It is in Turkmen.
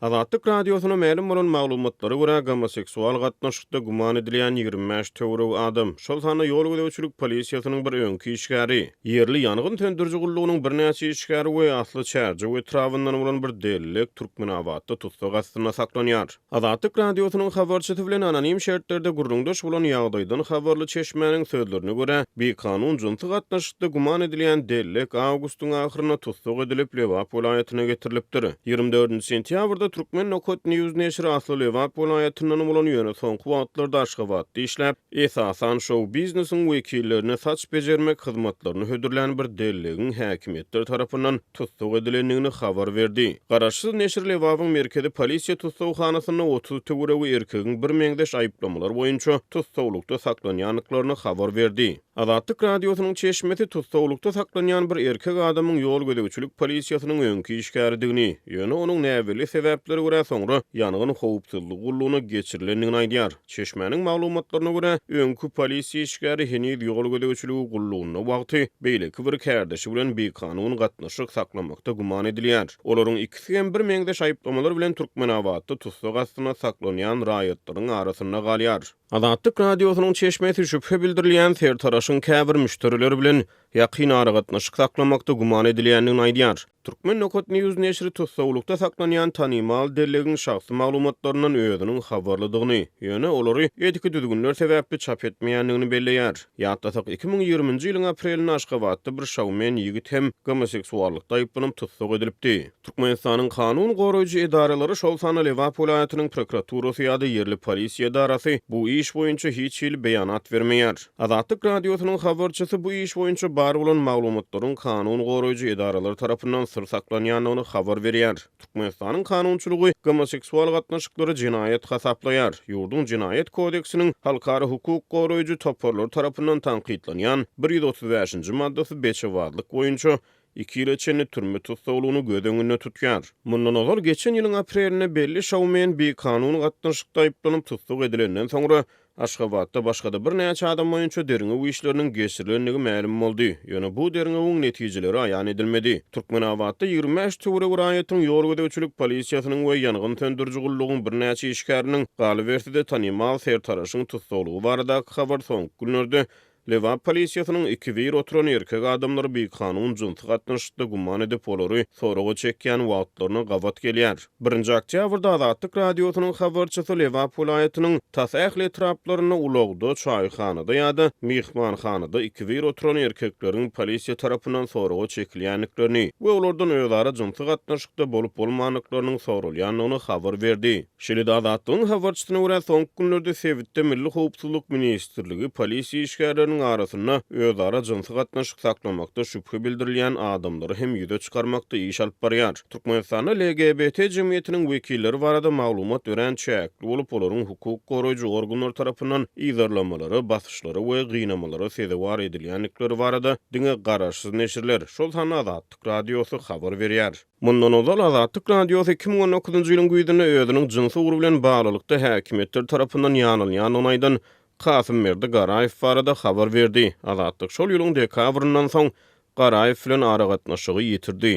Azatlyk Radiosyna mälim bolan maglumatlara görä gomoseksual gatnaşykda güman edilýän 25 töweregi adam şol sanda ýol gözegçilik polisiýasynyň bir öňki işgäri, ýerli ýangyn söndüriji gullugynyň birnäçe işgäri we asly Çärjew etrabyndan bolan bir dellek Türkmenabatda tussag astynda saklanýar. Azatlyk Radiosynyň habarçysy bilen anonim şertlerde gurrundaş bolan ýagdaýdan habarly çeşmäniň sözlerine görä, bir kanun jynsy gatnaşykda güman edilýän dellek awgustyň ahyryna tussag edilip Lewap welaýatyna getirilipdir. 24 sentýabrda Türkmenabatda News neşri asly Lewap welaýatyndan bolan ýöne soňky wagtlarda Aşgabatda işläp, esasan show biznesiniň wekillerine saç bejermek hyzmatlaryny hödürlän bir dellegiň häkimetler tarapyndan tussag edilendigini habar berdi. Garaşsyz neşri Lewapyň merkezi polisiýa tussagxanasyna 30 töweregi erkegiň bir meňdeş aýyplamalar boýunça tussaglykda saklanýanlyklaryny habar berdi. Azatlyk Radiosynyň çeşmeti tussaglykda saklanýan bir erkek adamyň ýol gözegçilik polisiýasynyň öňki işgäridigini, ýöne onuň näweli sebäpleri görä soňra ýangyn howpsuzlyk gullugyna geçirilendigini aýdýar. Çeşmäniň maglumatlaryna görä, öňki polisiýa işgäri heniz ýol gözegçiligi gullugyna wagty beýleki bir kärdeşi bilen bir kanun gatnaşyk saklamakda güman edilýär. Olaryň ikisi hem bir meňdeş aýyplamalar bilen Türkmenabatda tussag astynda saklanýan raýatlaryň arasyna galýar. Azatlyk Radiosynyň çeşmeti şüphe bildirilýän sertaraşyň käbir müşterileri bilen ýakyn gatnaşyk saklamakda güman edilýändigini aýdýar. Türkmenabatda News neşri tussaglykda saklanýan tanymal dellegiň şahsy maglumatlarynyň özüniň habarlydygyny, ýöne olary etiki düzgünler sebäpli çap etmeýändigini belleýär. Ýatdasak 2020-nji ýylyň aprelinde Aşgabatda bir şowmen ýigit hem gomoseksuallykda aýyplanyp tussag edilipdi. Türkmenistanyň kanun goraýjy edaralary şol sanda Lewap welaýatynyň prokuraturasy ýa-da ýerli polisiýa edarasy bu iş boýunça hiç ýyl beýanat bermeýär. Azatlyk Radiosynyň habarçysy bu iş boýunça bar bolan maglumatlaryň kanun goraýjy edaralary tarapyndan sır saklanýanyny habar berýär. Türkmenistanyň kanunçylygy gomoseksual gatnaşyklary jinayet hasaplaýar. Ýurdun jinayet kodeksiniň halkara hukuk goraýjy toparlar tarapyndan tanqidlanýan 135-nji maddasy 5 wadlyk boýunça 2 ýyl içinde türme tutsaglygyny göz öňünde tutýar. Mundan ozal geçen ýylyň aprelinde belli şowmen bir kanun gatnaşykda aýyplanyp tutsag edilenden soňra Aşgabatda başga da birnäçe adam boýunça deriňe bu işleriniň geçirilenligi mälim boldy. Ýöne bu deriňe netijeleri aýan edilmedi. Türkmenabatda 25 töweregi raýatyň ýol gözegçilik polisiýasynyň we ýangyn söndüriji gullugyň birnäçe işgäriniň galy berdi tanymal sertaraşyň tutsaglygy barada habar soňky günlerde Lewap polisiýasynyň 2 wir oturan erkek adamlary bir kanun jynsy gatnaşykda güman edip olary soraga çekýän wagtlaryna gawat gelýär. 1-nji oktýabrda Azatlyk Radiosynyň habarçysy Lewap welaýatynyň tassag etraplaryna ulagda çaýxanada ýa-da mehmanhanada 2 wir oturan erkekleriň polisiýa tarapyndan soraga çekilýänliklerini we olardan özara jynsy gatnaşykda bolup bolmanlyklarynyň sorulýanyny habar berdi. Şeýle Azatlyk habarçysyna görä soňky günlerde Sewitde Milli Howpsuzlyk Ministrligi polisiýa işgärleri arasyna özara jynsy gatnaşyk saklamakda şüphe bildirilýän adamlary hem ýüze çykarmakda iş alyp barýar. Türkmenistanyň LGBT jemgyýetiniň wekilleri barada maglumat berän çäkli bolup olaryň hukuk goraýjy organlar tarapyndan ýazarlamalary, basyşlary we gynamalara sebäp edilýänlikleri barada diňe garaşsyz neşirler şol sanda Azatlyk Radiosy habar berýär. Mundan ozal Azatlyk Radiosy 2019-njy ýylyň güýdüne özüniň jynsy uruw bilen baglykda häkimetler tarapyndan ýanylýan onaýdan Kasım Merde Garaýew barada habar berdi. Azatlyk şol ýylyň dekabryndan soň Garaýew bilen ara gatnaşygy ýitirdi.